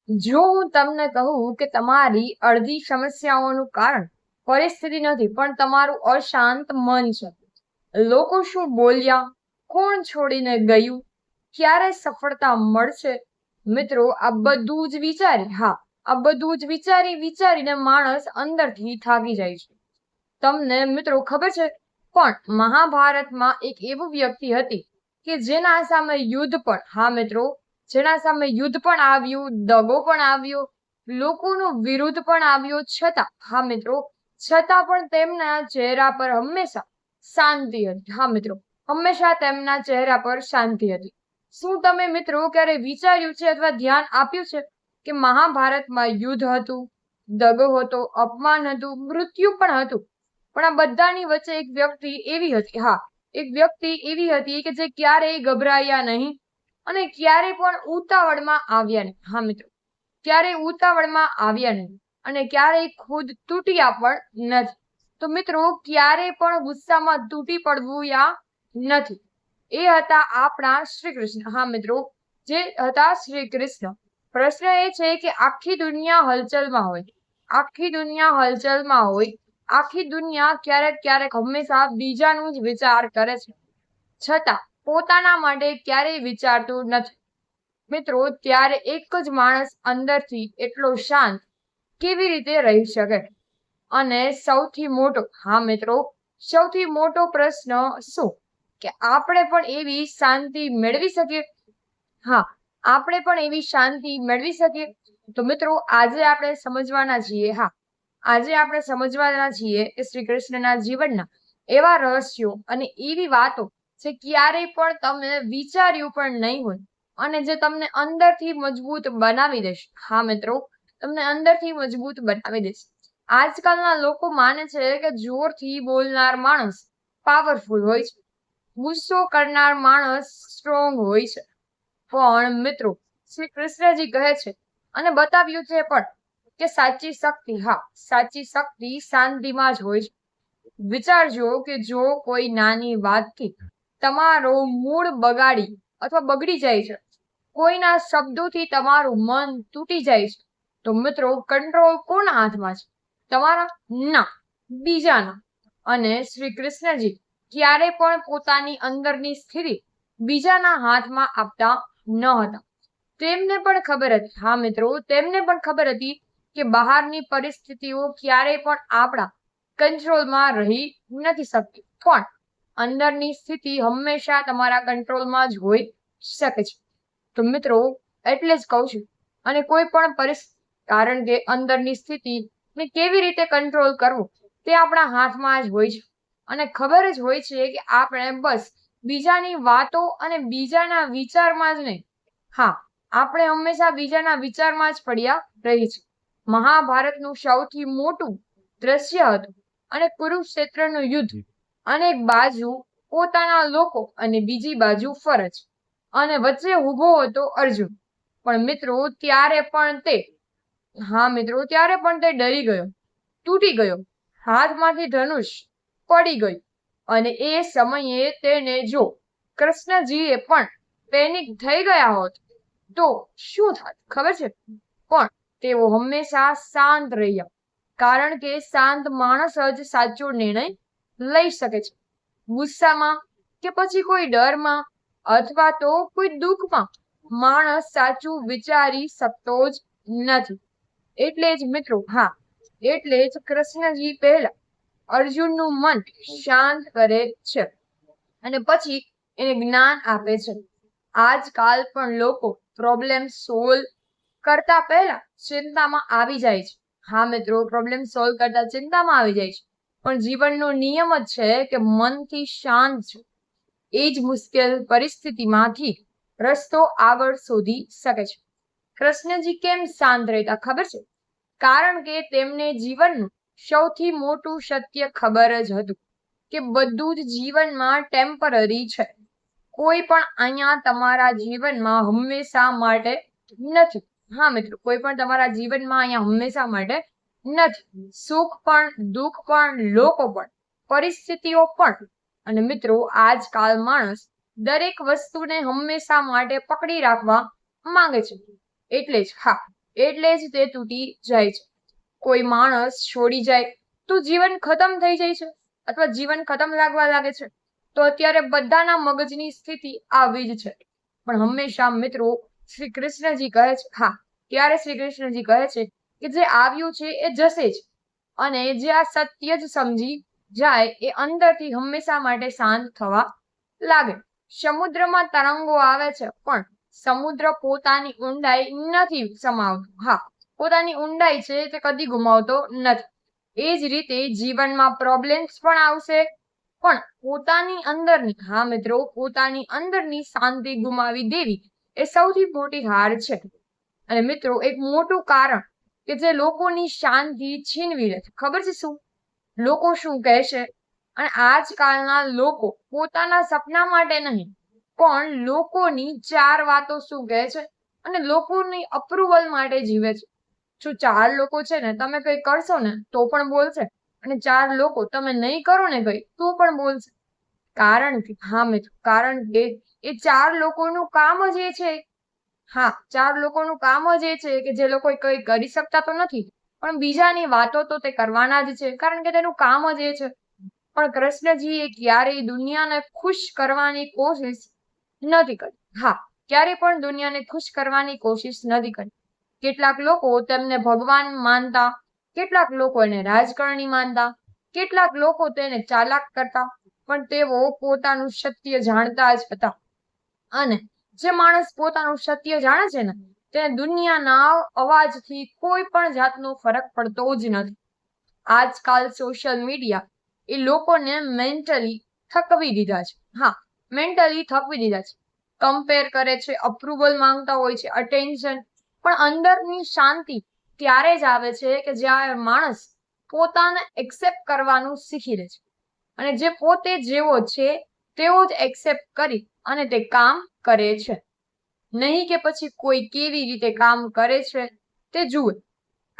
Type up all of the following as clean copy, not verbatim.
જો હું તમને કહું કે તમારી અડધી સમસ્યાઓનું કારણ પરિસ્થિતિ નથી પણ તમારું અશાંત મન છે, લોકો શું બોલ્યા, કોણ છોડીને ગયું, ક્યારે સફળતા મળશે, મિત્રો આ બધું જ વિચારીને માણસ અંદરથી થાકી જાય છે. તમને મિત્રો ખબર છે, પણ મહાભારતમાં એક એવું વ્યક્તિ હતી કે જેના સામે યુદ્ધ પણ આવ્યું, દગો પણ આવ્યો, લોકોનો વિરોધ પણ આવ્યો, છતાં પણ તેમના ચહેરા પર હંમેશા શાંતિ હતી. હંમેશા તેમના ચહેરા પર શાંતિ હતી. શું તમે મિત્રો ક્યારે વિચાર્યું છે અથવા ધ્યાન આપ્યું છે કે મહાભારતમાં યુદ્ધ હતું, દગો હતો, અપમાન હતું, મૃત્યુ પણ હતું, પણ આ બધાની વચ્ચે એક વ્યક્તિ એવી હતી કે જે ક્યારેય ગભરાયા નહીં અને ક્યારેય પણ ઉતાવળમાં આવ્યા નહીં અને ક્યારેય ખુદ તૂટ્યા પણ નથી. તો મિત્રો ક્યારેય પણ ગુસ્સામાં તૂટી પડવું નથી. એ હતા આપણા શ્રી કૃષ્ણ. જે હતા શ્રી કૃષ્ણ. પ્રશ્ન એ છે કે આખી દુનિયા હલચલમાં હોય, આખી દુનિયા ક્યારેક હંમેશા બીજાનું જ વિચાર કરે છે, છતાં પોતાના માટે ક્યારેય વિચારતું નથી. મિત્રો ત્યારે એક જ માણસ અંદરથી એટલો શાંત કેવી રીતે રહી શકે? અને સૌથી મોટો પ્રશ્ન શું કે આપણે પણ એવી શાંતિ મેળવી શકીએ? તો મિત્રો આજે આપણે સમજવાના છીએ કે શ્રી કૃષ્ણના જીવનના એવા રહસ્યો અને એવી વાતો જે ક્યારેય પણ તમે વિચાર્યું પણ નહીં હોય અને જે તમને અંદરથી મજબૂત બનાવી દેશે. તમને અંદરથી મજબૂત બનાવી દેશે. આજકાલના લોકો માને છે કે જોરથી બોલનાર માણસ પાવરફુલ હોય છે, ગુસ્સો કરનાર માણસ સ્ટ્રોંગ હોય છે, પણ મિત્રો શ્રી કૃષ્ણજી કહે છે અને બતાવ્યું છે પણ કે સાચી શક્તિ શાંતિમાં જ હોય છે. વિચારજો કે જો કોઈ નાની વાતથી તમારો મૂડ બગડી જાય છે, કોઈના શબ્દોથી તમારું મન તૂટી જાય છે, તો મિત્રો કંટ્રોલ કોના હાથમાં છે? તમારા? ના, બીજાના. અને શ્રી કૃષ્ણજી ક્યારે પણ પોતાની અંદરની સ્થિતિ બીજાના હાથમાં આપતા ન હતા. તેમને પણ ખબર હતી કે બહારની પરિસ્થિતિઓ ક્યારેય પણ આપણા કંટ્રોલમાં રહી નથી શકતી, પણ અંદરની સ્થિતિ હંમેશા તમારા કંટ્રોલમાં જ હોઈ શકે છે. તો મિત્રો એટલે જ કહું છું, અને કોઈ પણ કારણ કે અંદરની સ્થિતિને કેવી રીતે કંટ્રોલ કરવું તે આપણા હાથમાં જ હોય છે. અને ખબર જ હોય છે કે આપણે બસ બીજાની વાતો અને બીજાના વિચારમાં જ નહીં, આપણે હંમેશા બીજાના વિચારમાં જ પડ્યા રહી છે. મહાભારતનું સૌથી મોટું દ્રશ્ય હતું અને કુરુક્ષેત્રનું યુદ્ધ, અને એક બાજુ પોતાના લોકો અને બીજી બાજુ ફરજ, અને વચ્ચે ઊભો હતો અર્જુન. પણ મિત્રો ત્યારે પણ તે ડરી ગયો, તૂટી ગયો, હાથમાંથી ધનુષ પડી ગયું. અને એ સમયે તેને જો કૃષ્ણજીએ પણ પેનિક થઈ ગયા હોત તો શું થાત ખબર છે? પણ તેઓ હંમેશા શાંત રહ્યા, કારણ કે શાંત માણસ જ સાચો નિર્ણય લઈ શકે છે. ગુસ્સામાં કે પછી કોઈ ડરમાં અથવા તો કોઈ દુઃખમાં માણસ સાચું વિચારી શકતો જ નથી. એટલે જ કૃષ્ણજી પહેલા અર્જુનનું મન શાંત કરે છે અને પછી એને જ્ઞાન આપે છે. આજકાલ પણ લોકો પ્રોબ્લેમ સોલ્વ કરતા પહેલા ચિંતામાં આવી જાય છે. પણ જીવનનો નિયમ જ છે કે મનથી શાંત છે એ જ મુશ્કેલ પરિસ્થિતિમાંથી રસ્તો આગળ શોધી શકે છે. કૃષ્ણજી કેમ શાંત રહેતા ખબર છે? કારણ કે તેમને જીવનનું સૌથી મોટું સત્ય ખબર જ હતું કે બધું જ જીવનમાં ટેમ્પરરી છે. કોઈ પણ અહીંયા તમારા જીવનમાં હંમેશા માટે નથી. કોઈ પણ તમારા જીવનમાં અહીંયા હંમેશા માટે નથી. સુખ પણ, દુઃખ પણ, લોકો પણ, પરિસ્થિતિઓ પણ. અને મિત્રો આજકાલ માણસ દરેક વસ્તુને હંમેશા માટે પકડી રાખવા માંગે છે. એટલે જ એટલે જ તે તૂટી જાય છે. કોઈ માણસ છોડી જાય તો જીવન ખતમ થઈ જાય છે અથવા જીવન ખતમ લાગવા લાગે છે. તો અત્યારે બધાના મગજની સ્થિતિ આવી જ છે. પણ હંમેશા મિત્રો શ્રી કૃષ્ણજી કહે છે, હા, ત્યારે શ્રી કૃષ્ણજી કહે છે કે જે આવ્યું છે એ જશે જ, અને જે આ સત્ય જ સમજી જાય એ અંદરથી હંમેશા માટે શાંત થવા લાગે. સમુદ્રમાં તરંગો આવે છે, પણ સમુદ્ર પોતાની ઊંડાઈ નથી સમાવતો. હા, પોતાની ઊંડાઈ છે તે કદી ગુમાવતો નથી. એ જ રીતે જીવનમાં પ્રોબ્લેમ્સ પણ આવશે, પણ પોતાની અંદરની, હા મિત્રો, પોતાની અંદરની શાંતિ ગુમાવી દેવી એ સૌથી મોટી હાર છે. અને મિત્રો એક મોટું કારણ કે જે લોકોની શાંતિ છીનવી લે છે, ખબર છે શું? લોકો શું કહે છે? અને આજકાલના લોકો પોતાના સપના માટે નહીં, પણ લોકોની 4 વાતો શું કહે છે અને લોકોની અપ્રુવલ માટે જીવે છે. જો 4 લોકો છે ને તમે કઈ કરશો ને તો પણ બોલશે, અને 4 લોકો તમે નહીં કરો ને કઈ તો પણ બોલશે. કારણ કે, હા મિત્રો, કારણ કે એ 4 લોકોનું કામ જ એ છે, હા, 4 લોકોનું કામ જ એ છે કે જે લોકો કઈ કરી શકતા તો નથી, પણ બીજાની વાતો તો તે કરવાના જ છે, કારણ કે તેનું કામ જ એ છે. પણ કૃષ્ણજીએ ક્યારેય દુનિયાને ખુશ કરવાની કોશિશ નથી કરી. હા, ક્યારે પણ દુનિયાને ખુશ કરવાની કોશિશ નથી કરી. કેટલાક લોકો તેમને ભગવાન માનતા, કેટલાક લોકો એને રાજકારણી માનતા, કેટલાક લોકો તેને ચાલાક કરતા, પણ તેઓ પોતાનું સત્ય જાણતા જ હતા. અને જે માણસ પોતાનું સત્ય જાણે છે ને તેને દુનિયાના અવાજથી કોઈ પણ જાતનો ફરક પડતો જ નથી. આજકાલ સોશિયલ મીડિયા એ લોકોને મેન્ટલી થકવી દીધા છે. હા, મેન્ટલી થકવી દીધા છે. કમ્પેર કરે છે, અપ્રુવલ માંગતા હોય છે, અટેન્શન. પણ અંદરની શાંતિ ત્યારે જ આવે છે કે જ્યારે માણસ પોતાને એક્સેપ્ટ કરવાનું શીખી લે છે, અને જે પોતે જેવો છે તેવો જ એક્સેપ્ટ કરી અને તે કામ કરે છે. નહીં કે પછી કોઈ કેવી રીતે કામ કરે છે તે જુએ.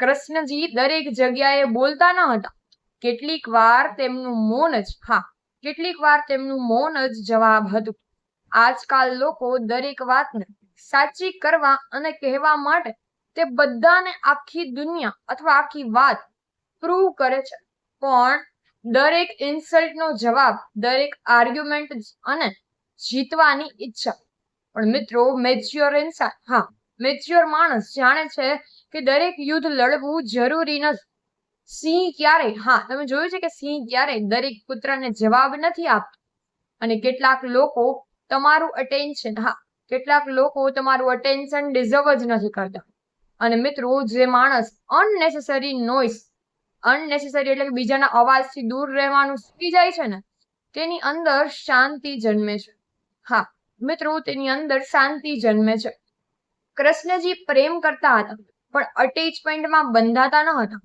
કૃષ્ણજી દરેક જગ્યાએ બોલતા ન હતા. કેટલીક વાર તેમનું મૌન જ, હા, કેટલીક વાર તેમનું મૌન જ જવાબ હતું. આજકાલ લોકો દરેક વાતને સાચી કરવા અને કહેવા માટે તે બધાને આખી દુનિયા અથવા આખી વાત પ્રૂવ કરે છે. પણ દરેક ઇન્સલ્ટનો જવાબ, દરેક આર્ગ્યુમેન્ટ અને જીતવાની ઈચ્છા. પણ મિત્રો મેચ્યોર ઇન્સાન, હા, મેચ્યોર માણસ જાણે છે કે દરેક યુદ્ધ લડવું જરૂરી નથી. સિંહ ક્યારેય, હા, તમે જોયું છે કે સિંહ ક્યારેય દરેક પુત્રને જવાબ નથી આપતો. અને કેટલાક લોકો તમારું અટેન્શન, હા, કેટલાક લોકો તમારું અટેન્શન ડિઝર્વ જ નથી કરતા. અને મિત્રો જે માણસ અનનેસેસરી નોઇઝ, અનનેસેસરી એટલે કે બીજાના અવાજથી દૂર રહેવાનું શીખી જાય છે ને તેની અંદર શાંતિ જન્મે છે. હા મિત્રો, તેની અંદર શાંતિ જન્મે છે. કૃષ્ણજી પ્રેમ કરતા હતા, પણ અટેચમેન્ટમાં બંધાતા ન હતા.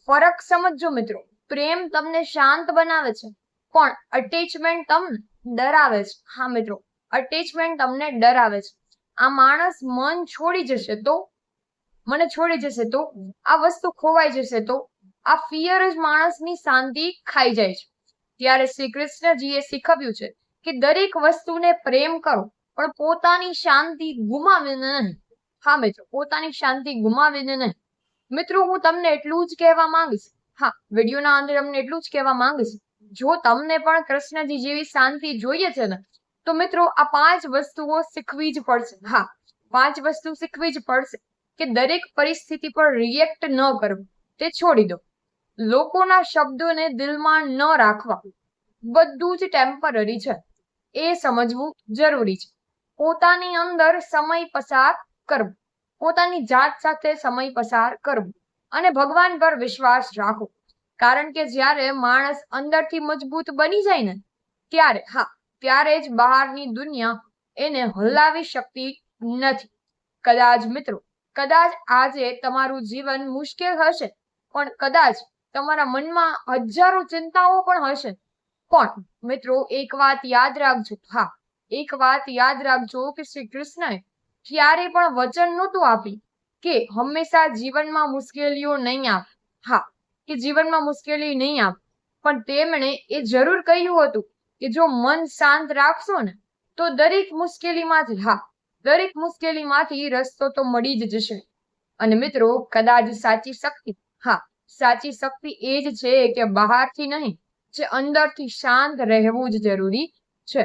ફરક સમજો મિત્રો. પ્રેમ તમને શાંત બનાવે છે, પણ અટેચમેન્ટ તમને ડરાવે છે. હા મિત્રો, અટેચમેન્ટ તમને ડરાવે છે. આ માણસ મન છોડી જશે તો, મને છોડી જશે તો, આ વસ્તુ ખોવાઈ જશે તો, આ ફિયર જ માણસની શાંતિ ખાઈ જાય છે. ત્યારે શ્રી કૃષ્ણજીએ શીખવ્યું છે કે દરેક વસ્તુને પ્રેમ કરો, પણ પોતાની શાંતિ ગુમાવીને નહીં. હા મિત્રો, પોતાની શાંતિ ગુમાવીને નહીં. મિત્રો હું તમને એટલું જ કહેવા માંગીશ, હા, વિડીયોના અંદર તમને એટલું જ કહેવા માંગીશ, જો તમને પણ કૃષ્ણજી જેવી શાંતિ જોઈએ છે ને તો મિત્રો આ 5 વસ્તુઓ શીખવી જ પડશે. હા, 5 વસ્તુ શીખવી જ પડશે કે દરેક પરિસ્થિતિ પર રિએક્ટ ન કરવું, તે છોડી દો. લોકોના શબ્દોને દિલમાં ન રાખવા. બધું જ ટેમ્પરરી છે એ સમજવું જરૂરી છે. પોતાની અંદર સમય પસાર કરવો, પોતાની જાત સાથે સમય પસાર કરવો, અને ભગવાન પર વિશ્વાસ રાખો. કારણ કે જ્યારે માણસ અંદરથી મજબૂત બની જાય ને ત્યારે, હા, ત્યારે જ બહારની દુનિયા એને હલાવી શકતી નથી. કદાચ મિત્રો, કદાચ આજે તમારું જીવન મુશ્કેલ હશે, પણ કદાચ તમારા મનમાં હજારો ચિંતાઓ પણ હશે, પણ મિત્રો એક વાત યાદ રાખજો, હા, એક વાત યાદ રાખજો કે શ્રી કૃષ્ણએ ક્યારે પણ વચન નહોતું આપ્યું કે હંમેશા જીવનમાં મુશ્કેલીઓ નહીં આવે. હા, કે જીવનમાં મુશ્કેલી નહીં આવે, પણ તેમણે એ જરૂર કહ્યું હતું કે જો મન શાંત રાખશો ને તો દરેક મુશ્કેલીમાંથી, હા, દરેક મુશ્કેલીમાંથી રસ્તો તો મળી જ જશે. અને મિત્રો કદાચ સાચી શક્તિ, હા, સાચી શક્તિ એ જ છે કે બહારથી નહીં, જે અંદરથી શાંત રહેવું જ જરૂરી છે.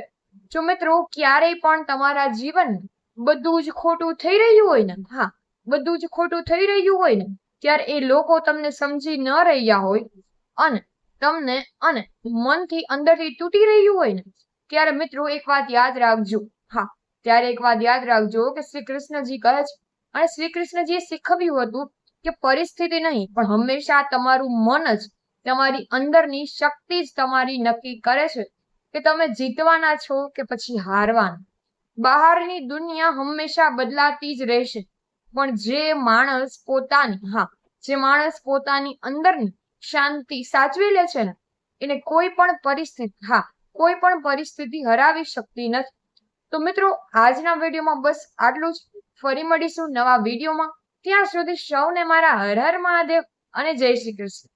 જો મિત્રો ક્યારેય પણ તમારા જીવન બધું જ ખોટું થઈ રહ્યું હોય ને, હા, બધું જ ખોટું થઈ રહ્યું હોય ને, ત્યારે એ લોકો તમને સમજી ન રહ્યા હોય અને તમને અને મનથી અંદરથી તૂટી રહ્યું હોય ને, ત્યારે મિત્રો એક વાત યાદ રાખજો. હા, ત્યારે એક વાત યાદ રાખજો કે શ્રી કૃષ્ણજી કહે છે, અને શ્રી કૃષ્ણજીએ શીખવ્યું હતું કે પરિસ્થિતિ નહીં, પણ હંમેશા તમારું મન જ, તમારી અંદરની શક્તિ જ તમારી નક્કી કરે છે કે તમે જીતવાના છો કે પછી હારવાના. બહારની દુનિયા હંમેશા બદલાતી જ રહેશે, પણ જે માણસ પોતાની અંદરની શાંતિ સાચવી લે છે ને, એને કોઈ પણ પરિસ્થિતિ હરાવી શકતી નથી. તો મિત્રો આજના વિડીયોમાં બસ આટલું જ. ફરી મળીશું નવા વિડીયોમાં. ત્યાં સુધી સૌને મારા હર હર મહાદેવ અને જય શ્રી કૃષ્ણ.